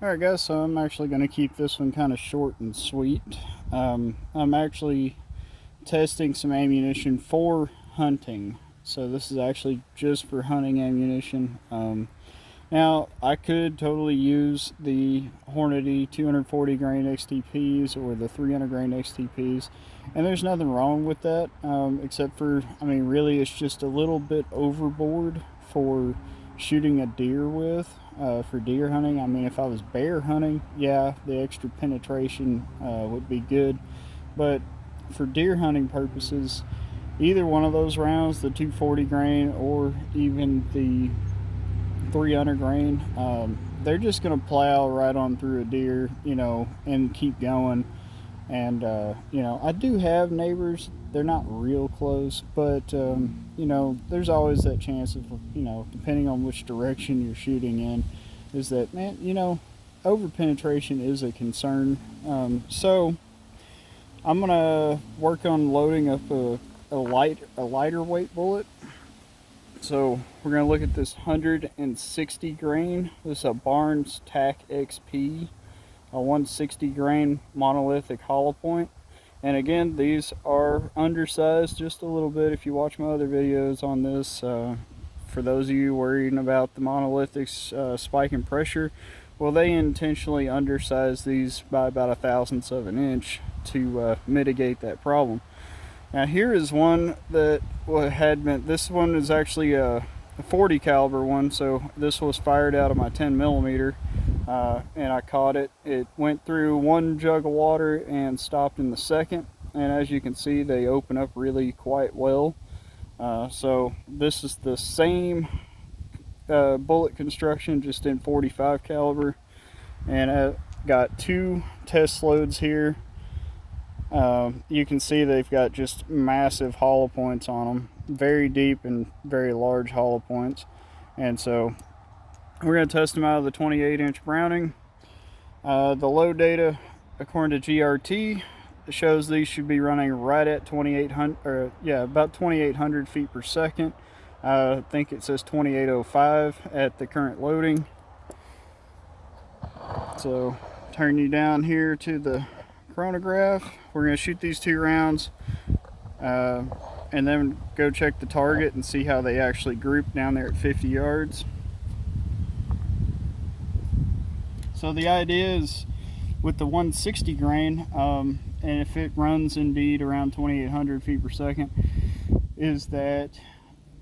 Alright guys, so I'm actually going to keep this one kind of short and sweet. I'm actually testing some ammunition for hunting. So this is actually just for hunting ammunition. Now, I could totally use the Hornady 240 grain XTPs or the 300 grain XTPs, and there's nothing wrong with that, except for, I mean, really it's just a little bit overboard for shooting a deer with, for deer hunting. I mean, if I was bear hunting, yeah, the extra penetration would be good, but for deer hunting purposes, either one of those rounds, the 240 grain or even the 300 grain, they're just going to plow right on through a deer, and keep going. And, I do have neighbors. They're not real close, but, there's always that chance of, depending on which direction you're shooting in, is that, man, over penetration is a concern. So I'm going to work on loading up a lighter weight bullet. So we're going to look at this 160 grain. This is a Barnes Tac-XP, a 160 grain monolithic hollow point. And again, these are undersized just a little bit. If you watch my other videos on this, for those of you worrying about the monolithics spike in pressure, well, they intentionally undersize these by about 1/1000th of an inch to mitigate that problem. Now here is one that had been, this one is actually a 40 caliber one, so this was fired out of my 10 millimeter, and I caught it. It went through one jug of water and stopped in the second, and as you can see, they open up really quite well. So this is the same bullet construction, just in 45 caliber, and I got two test loads here. You can see they've got just massive hollow points on them, very deep and very large hollow points. And so we're going to test them out of the 28-inch Browning. The load data, according to GRT, shows these should be running right at 2,800, about 2,800 feet per second. I think it says 2,805 at the current loading. So turn you down here to the chronograph. We're going to shoot these 2 rounds and then go check the target and see how they actually group down there at 50 yards. So the idea is with the 160 grain, and if it runs indeed around 2,800 feet per second, is that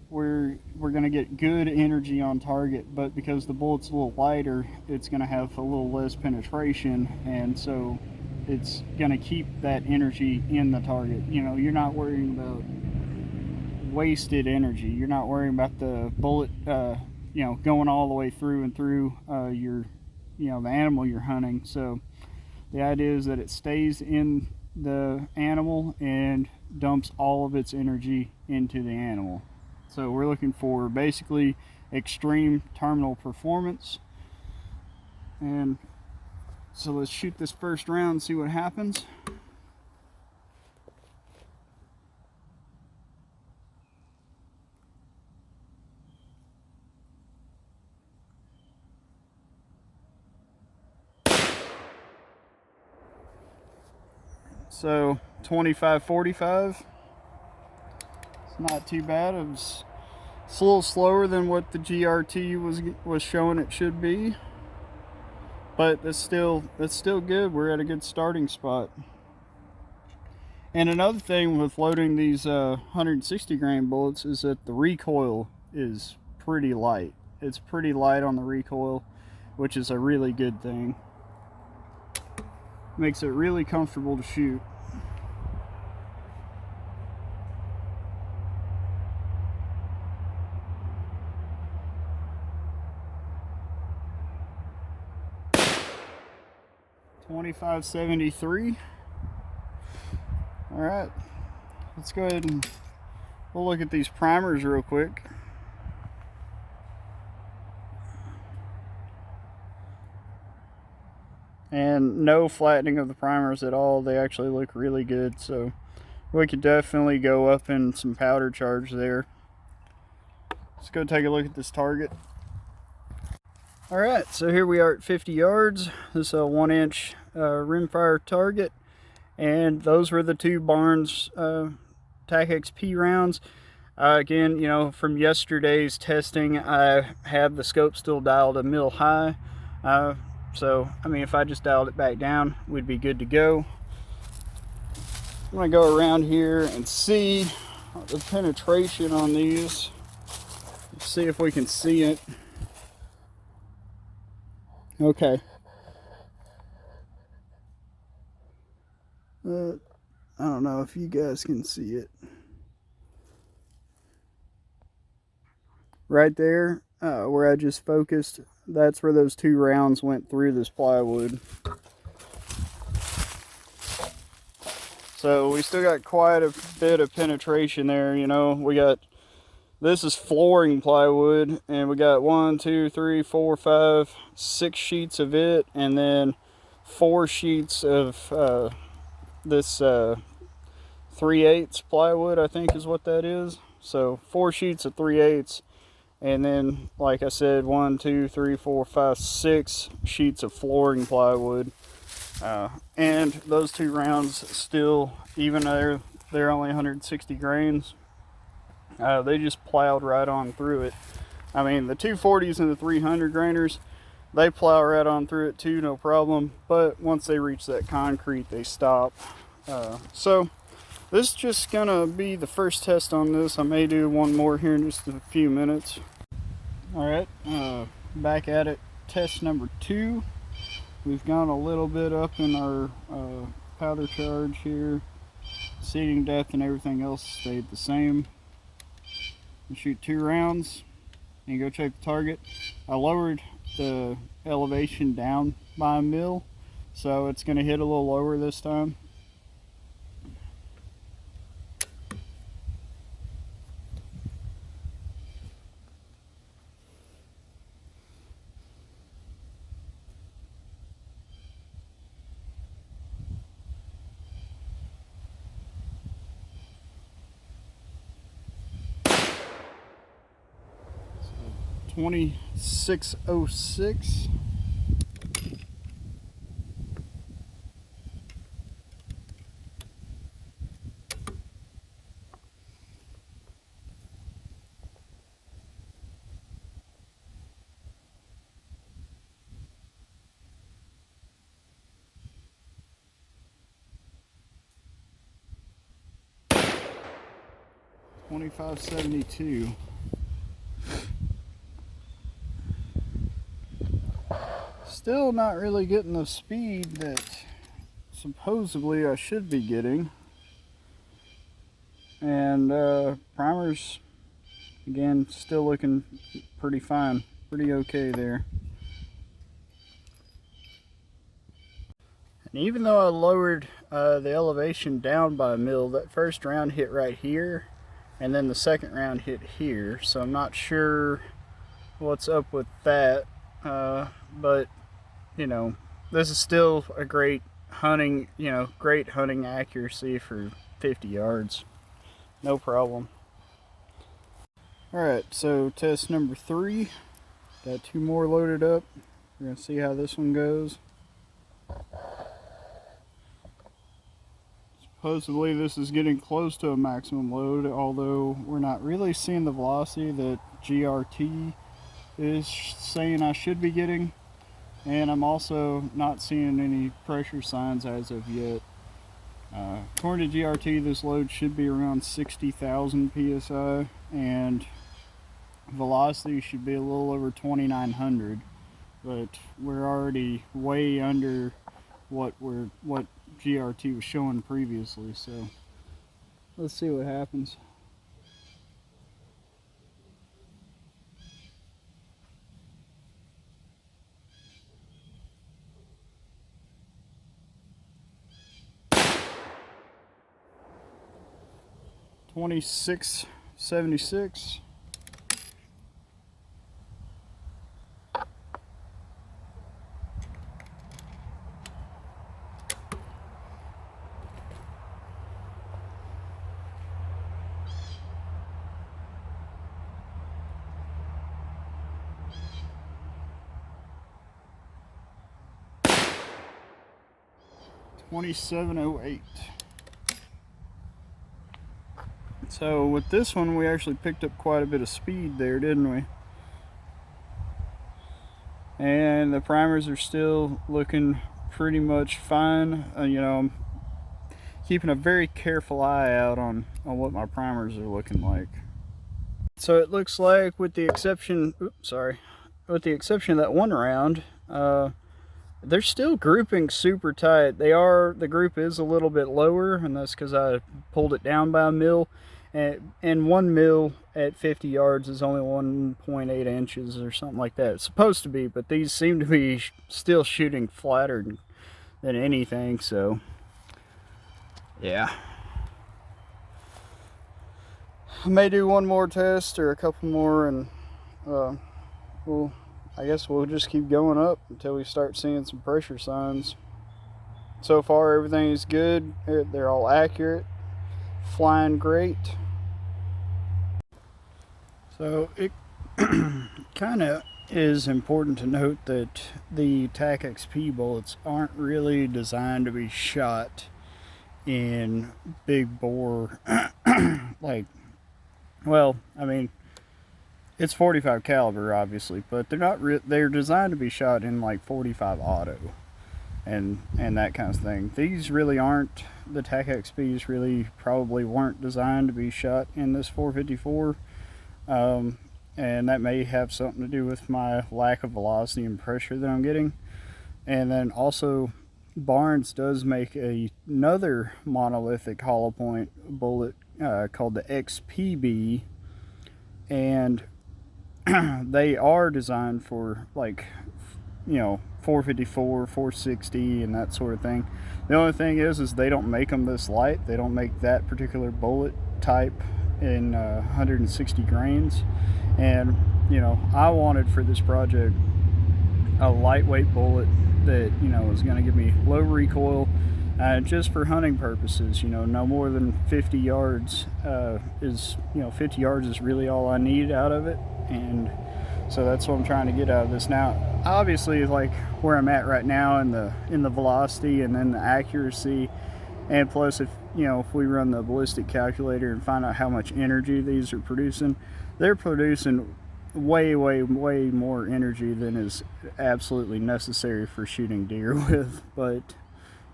we're going to get good energy on target, but because the bullet's a little lighter, it's going to have a little less penetration, and so it's going to keep that energy in the target. You're not worrying about wasted energy. You're not worrying about the bullet, going all the way through and through your, the animal you're hunting. So the idea is that it stays in the animal and dumps all of its energy into the animal. So we're looking for basically extreme terminal performance. And so let's shoot this first round and see what happens. So 25-45. It's not too bad. It's a little slower than what the GRT was showing it should be. But that's still good. We're at a good starting spot. And another thing with loading these 160 grain bullets is that the recoil is pretty light. It's pretty light on the recoil, which is a really good thing. Makes it really comfortable to shoot. .2573. All right, let's go ahead and we'll look at these primers real quick. And no flattening of the primers at all. They actually look really good, so we could definitely go up in some powder charge there. Let's go take a look at this target. Alright, so here we are at 50 yards. This is a 1-inch rimfire target, and those were the two Barnes Tac-XP rounds. Again, you know, from yesterday's testing, I have the scope still dialed a mil high. So, I mean, if I just dialed it back down, we'd be good to go. I'm going to go around here and see the penetration on these. Let's see if we can see it. Okay. I don't know if you guys can see it. Right there, where I just focused, that's where those two rounds went through this plywood. So we still got quite a bit of penetration there, you know. We got, this is flooring plywood, and we got 1, 2, 3, 4, 5, 6 sheets of it, and then 4 sheets of this 3/8 plywood, I think is what that is. So 4 sheets of 3/8, and then, like I said, 1, 2, 3, 4, 5, 6 sheets of flooring plywood. And those two rounds still, even though they're only 160 grains, they just plowed right on through it. I mean, the 240s and the 300 grainers, they plow right on through it too, no problem. But once they reach that concrete, they stop. So this is just gonna be the first test on this. I may do one more here in just a few minutes. All right, back at it. Test number 2. We've gone a little bit up in our powder charge here. Seating depth and everything else stayed the same. You shoot 2 rounds and go check the target. I lowered the elevation down by a mil, so it's going to hit a little lower this time. So 2606. $25.72. Still not really getting the speed that supposedly I should be getting. And primers, again, still looking pretty fine, pretty okay there. And even though I lowered the elevation down by a mil, that first round hit right here, and then the second round hit here. So I'm not sure what's up with that, but you know, this is still a great hunting, you know, great hunting accuracy for 50 yards. No problem. Alright, so test number 3. Got 2 more loaded up. We're going to see how this one goes. Supposedly this is getting close to a maximum load, although we're not really seeing the velocity that GRT is saying I should be getting. And I'm also not seeing any pressure signs as of yet. According to GRT, this load should be around 60,000 psi, and velocity should be a little over 2,900. But we're already way under what GRT was showing previously. So let's see what happens. $26.76. 2708. So with this one, we actually picked up quite a bit of speed there, didn't we? And the primers are still looking pretty much fine. You know, I'm keeping a very careful eye out on what my primers are looking like. So it looks like, with the exception, with the exception of that one round, they're still grouping super tight. The group is a little bit lower, and that's because I pulled it down by a mil. And 1 mil at 50 yards is only 1.8 inches or something like that. It's supposed to be, but these seem to be still shooting flatter than anything, so yeah. I may do one more test or a couple more, and I guess we'll just keep going up until we start seeing some pressure signs. So far, everything is good. They're all accurate, flying great. So it kind of is important to note that the Tac-XP bullets aren't really designed to be shot in big bore, like, well, I mean, it's 45 caliber obviously, but they're designed to be shot in like 45 auto and that kind of thing. These really aren't. The Tac-XPs really probably weren't designed to be shot in this 454. And that may have something to do with my lack of velocity and pressure that I'm getting. And then also, Barnes does make another monolithic hollow point bullet called the XPB, and they are designed for, like, you know, 454, 460, and that sort of thing. The only thing is they don't make them this light. They don't make that particular bullet type in 160 grains. And you know, I wanted for this project a lightweight bullet that, you know, is going to give me low recoil, just for hunting purposes. You know, no more than 50 yards is, you know, 50 yards is really all I need out of it. And so that's what I'm trying to get out of this. Now obviously, like where I'm at right now in the velocity and then the accuracy, and plus, if we run the ballistic calculator and find out how much energy these are producing, they're producing way more energy than is absolutely necessary for shooting deer with. But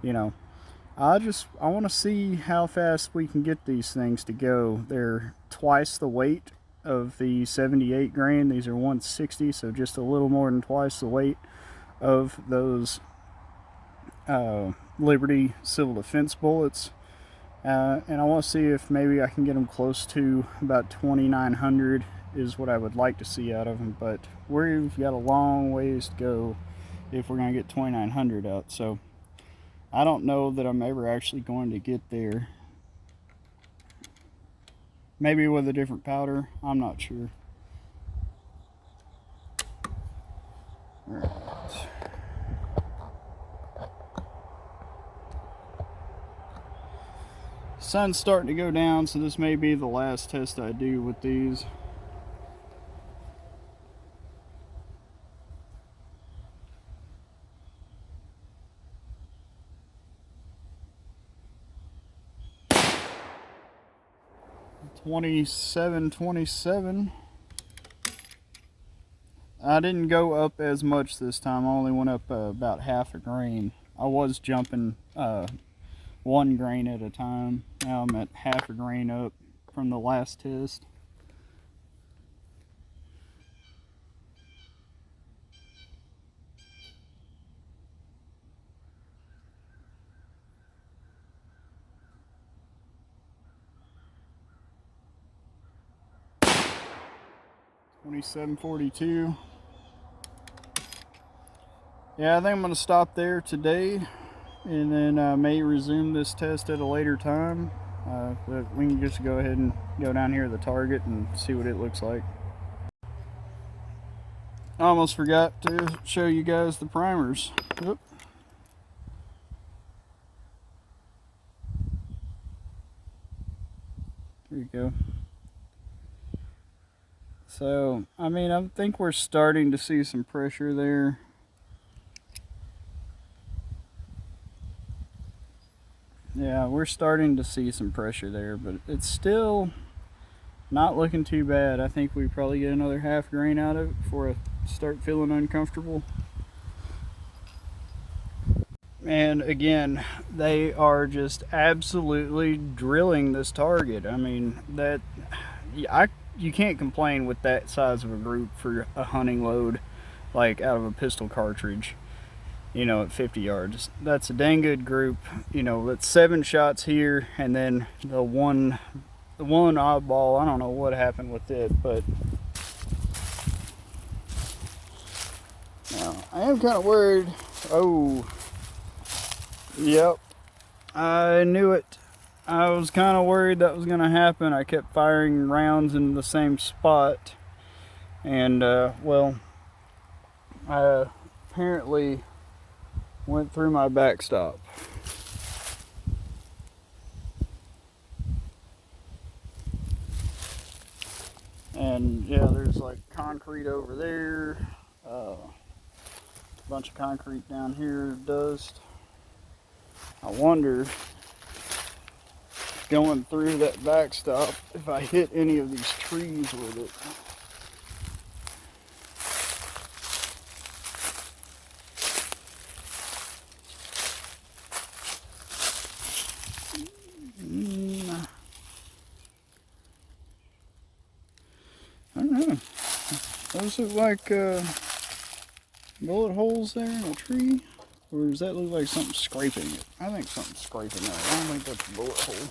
you know, I want to see how fast we can get these things to go. They're twice the weight of the 78 grain. These are 160, so just a little more than twice the weight of those Liberty civil defense bullets, and I want to see if maybe I can get them close to about 2900 is what I would like to see out of them. But we've got a long ways to go if we're going to get 2900 out, so I don't know that I'm ever actually going to get there. Maybe with a different powder, I'm not sure. All right. Sun's starting to go down, so this may be the last test I do with these. $27.27. I didn't go up as much this time. I only went up about half a grain. I was jumping 1 grain at a time. Now I'm at half a grain up from the last test. $27.42. Yeah, I think I'm going to stop there today, and then may resume this test at a later time. But we can just go ahead and go down here to the target and see what it looks like. I almost forgot to show you guys the primers. Oop. There you go. So, I mean, I think we're starting to see some pressure there. Yeah, we're starting to see some pressure there, but it's still not looking too bad. I think we probably get another half grain out of it before I start feeling uncomfortable. And again, they are just absolutely drilling this target. I mean, you can't complain with that size of a group for a hunting load, like out of a pistol cartridge. At 50 yards, that's a dang good group. That's 7 shots here, and then the one oddball. I don't know what happened with it, but I am kind of worried. Oh, yep, I knew it. I was kind of worried that was going to happen. I kept firing rounds in the same spot, and well, I apparently went through my backstop. And yeah, there's like concrete over there, a bunch of concrete down here, dust. I wonder, going through that backstop, if I hit any of these trees with it. I don't know. Those look like bullet holes there in a tree? Or does that look like something scraping it? I think something's scraping it. I don't think that's a bullet hole.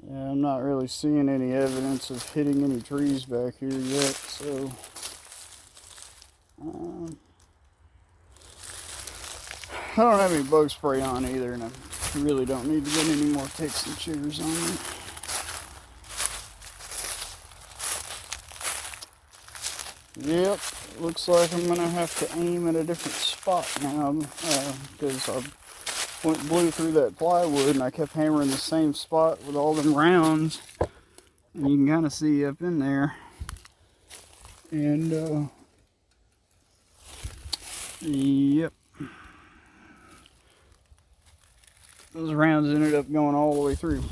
Yeah, I'm not really seeing any evidence of hitting any trees back here yet, so I don't have any bug spray on either, and I really don't need to get any more ticks and chiggers on me. Yep, looks like I'm gonna have to aim at a different spot now, because I blew through that plywood and I kept hammering the same spot with all them rounds, and you can kind of see up in there. And yep, those rounds ended up going all the way through.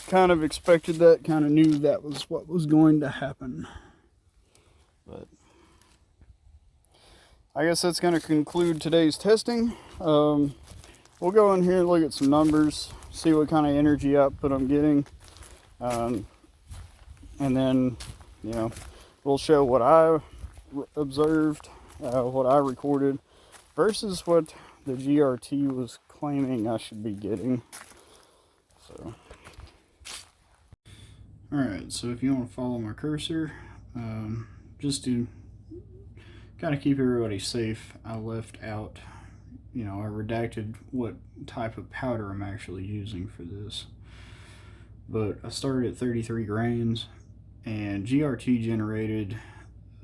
Kind of expected that, kind of knew that was what was going to happen. But I guess that's going to conclude today's testing. We'll go in here and look at some numbers, see what kind of energy output I'm getting. And then, we'll show what I observed, what I recorded, versus what the GRT was claiming I should be getting. So, alright, so if you want to follow my cursor, just to kind of keep everybody safe, I left out, I redacted what type of powder I'm actually using for this. But I started at 33 grains, and GRT generated,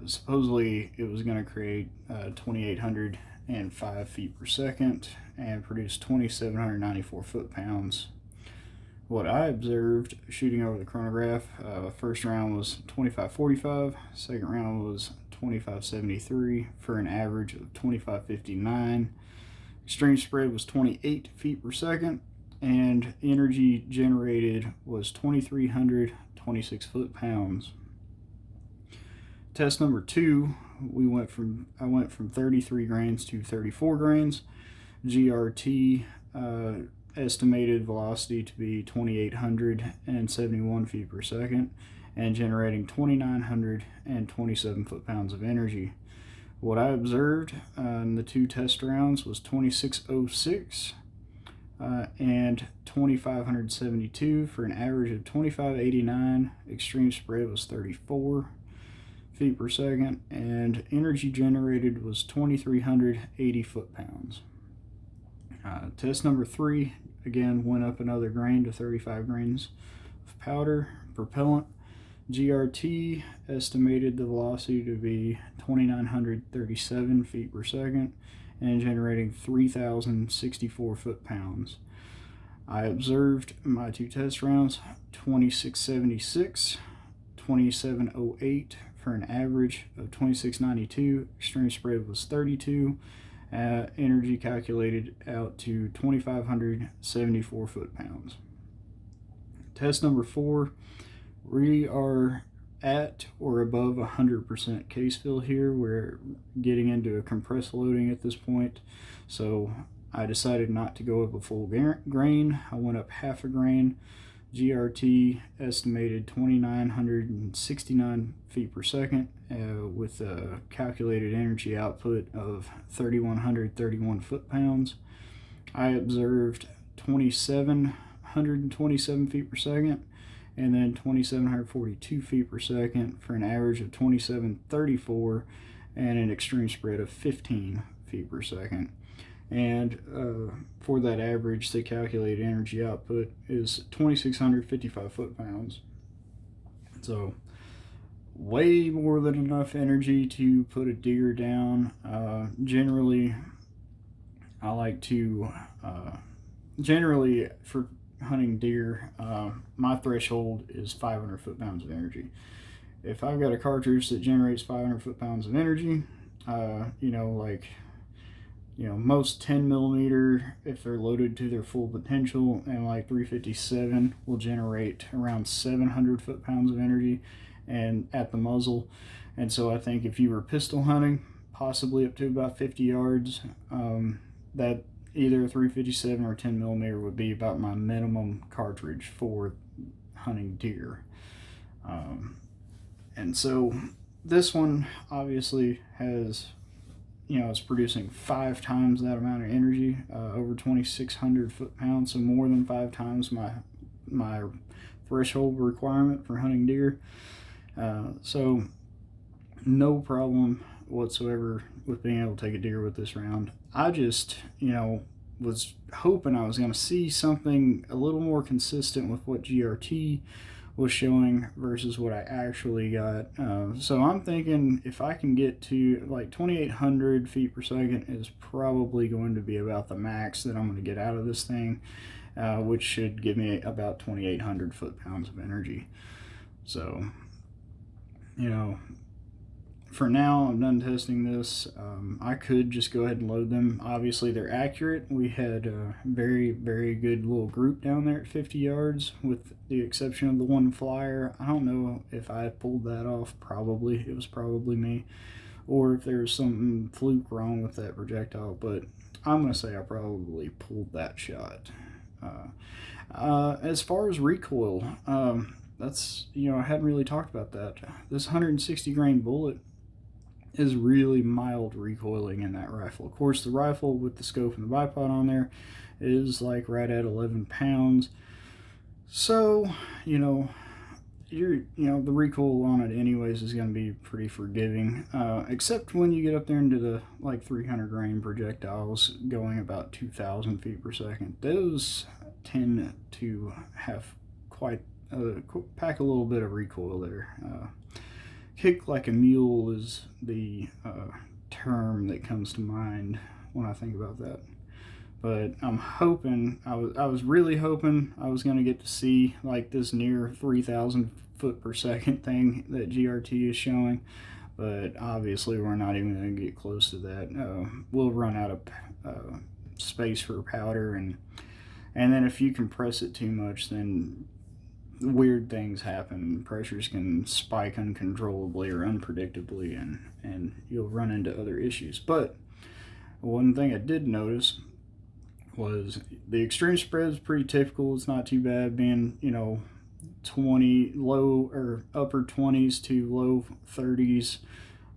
supposedly it was going to create 2,805 feet per second and produce 2,794 foot-pounds. What I observed shooting over the chronograph, first round was 2545, second round was 2573 for an average of 2559. Extreme spread was 28 feet per second, and energy generated was 2,326 foot-pounds. Test number 2, I went from 33 grains to 34 grains. GRT estimated velocity to be 2,871 feet per second and generating 2,927 foot-pounds of energy. What I observed in the 2 test rounds was 2,606 and 2,572 for an average of 2,589. Extreme spread was 34 feet per second, and energy generated was 2,380 foot-pounds. Test number 3, again, went up another grain to 35 grains of powder propellant. GRT estimated the velocity to be 2,937 feet per second and generating 3,064 foot-pounds. I observed my two test rounds, 2676, 2708 for an average of 2692. Extreme spread was 32. Energy calculated out to 2,574 foot-pounds. Test number 4, we are at or above 100% case fill here. We're getting into a compressed loading at this point, so I decided not to go up a full grain. I went up half a grain. GRT estimated 2,969 feet per second with a calculated energy output of 3,131 foot-pounds. I observed 2,727 feet per second and then 2,742 feet per second for an average of 2,734 and an extreme spread of 15 feet per second. And for that average, the calculated energy output is 2,655 foot-pounds. So way more than enough energy to put a deer down. Generally, I like to, generally for hunting deer, my threshold is 500 foot-pounds of energy. If I've got a cartridge that generates 500 foot-pounds of energy, most 10 millimeter, if they're loaded to their full potential, and like 357 will generate around 700 foot-pounds of energy and at the muzzle. And so I think if you were pistol hunting, possibly up to about 50 yards, that either 357 or 10 millimeter would be about my minimum cartridge for hunting deer. And so this one obviously has, it's producing 5 times that amount of energy, over 2,600 foot-pounds, so more than 5 times my threshold requirement for hunting deer. So no problem whatsoever with being able to take a deer with this round. I just, was hoping I was going to see something a little more consistent with what GRT was showing versus what I actually got. So I'm thinking if I can get to like 2,800 feet per second is probably going to be about the max that I'm going to get out of this thing, which should give me about 2,800 foot-pounds of energy. So, for now, I'm done testing this. I could just go ahead and load them. Obviously, they're accurate. We had a very, very good little group down there at 50 yards, with the exception of the one flyer. I don't know if I pulled that off. Probably. It was probably me. Or if there was something fluke wrong with that projectile. But I'm going to say I probably pulled that shot. As far as recoil, that's, I hadn't really talked about that. This 160 grain bullet is really mild recoiling in that rifle. Of course, the rifle with the scope and the bipod on there is like right at 11 pounds. So, the recoil on it anyways is going to be pretty forgiving, except when you get up there into the like 300 grain projectiles going about 2,000 feet per second. Those tend to have quite pack a little bit of recoil there. Kick like a mule is the term that comes to mind when I think about that. But I'm hoping, I was really hoping I was going to get to see like this near 3,000 foot per second thing that GRT is showing. But obviously we're not even going to get close to that. We'll run out of space for powder, and then if you compress it too much, then weird things happen. Pressures can spike uncontrollably or unpredictably, and you'll run into other issues. But one thing I did notice was the extreme spread is pretty typical. It's not too bad, being 20 low or upper 20s to low 30s,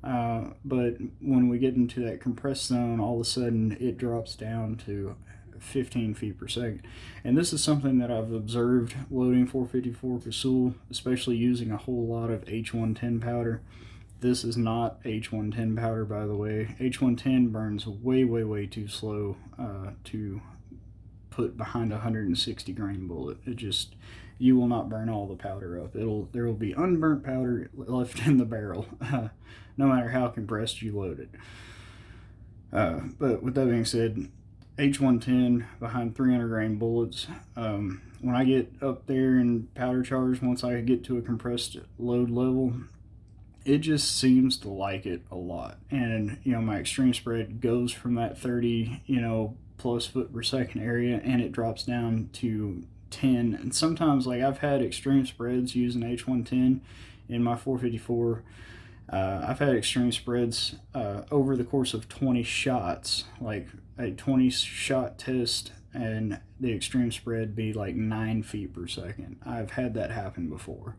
but when we get into that compressed zone, all of a sudden it drops down to 15 feet per second. And this is something that I've observed loading 454 Casull, especially using a whole lot of H110 powder. This is not H110 powder, by the way. H110 burns way too slow to put behind a 160 grain bullet. You will not burn all the powder up. There will be unburnt powder left in the barrel, no matter how compressed you load it. But with that being said, H110 behind 300 grain bullets. When I get up there in powder charge, once I get to a compressed load level, it just seems to like it a lot. And my extreme spread goes from that 30 plus foot per second area, and it drops down to 10. And sometimes, like, I've had extreme spreads using H110 in my 454. I've had extreme spreads over the course of 20 shots, like a 20 shot test, and the extreme spread be like 9 feet per second. I've had that happen before,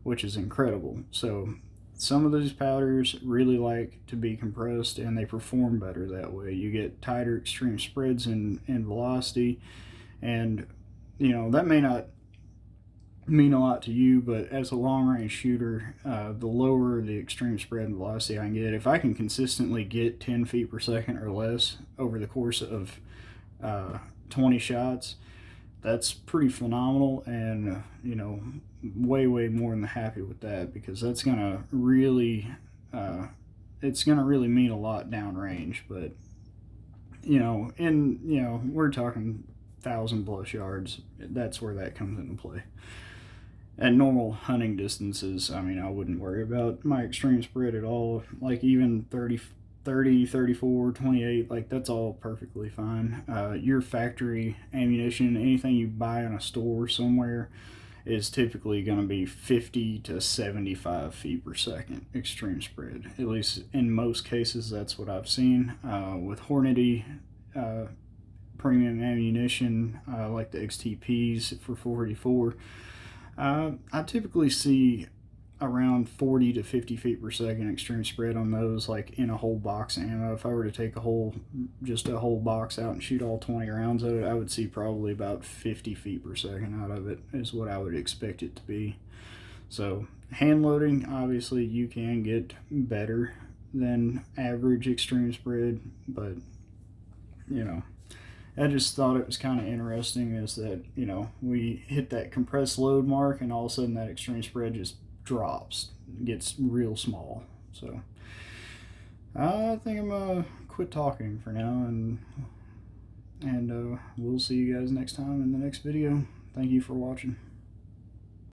which is incredible. So some of those powders really like to be compressed, and they perform better that way. You get tighter extreme spreads in velocity, and that may not mean a lot to you, but as a long range shooter, the lower the extreme spread and velocity I can get, if I can consistently get 10 feet per second or less over the course of 20 shots, that's pretty phenomenal. And way more than happy with that, because that's gonna really it's gonna really mean a lot downrange. But we're talking 1,000+ yards. That's where that comes into play. At normal hunting distances, I mean, I wouldn't worry about my extreme spread at all. Like, even 30, 34, 28, like, that's all perfectly fine. Your factory ammunition, anything you buy in a store somewhere, is typically going to be 50 to 75 feet per second extreme spread. At least in most cases, that's what I've seen. With Hornady premium ammunition, like the XTPs for 484, I typically see around 40 to 50 feet per second extreme spread on those, like in a whole box of ammo. If I were to take a whole box out and shoot all 20 rounds of it, I would see probably about 50 feet per second out of it, is what I would expect it to be. So hand loading, obviously you can get better than average extreme spread, but I just thought it was kind of interesting, is that we hit that compressed load mark, and all of a sudden that extreme spread just drops, gets real small. So I think I'm gonna quit talking for now, and we'll see you guys next time in the next video. Thank you for watching.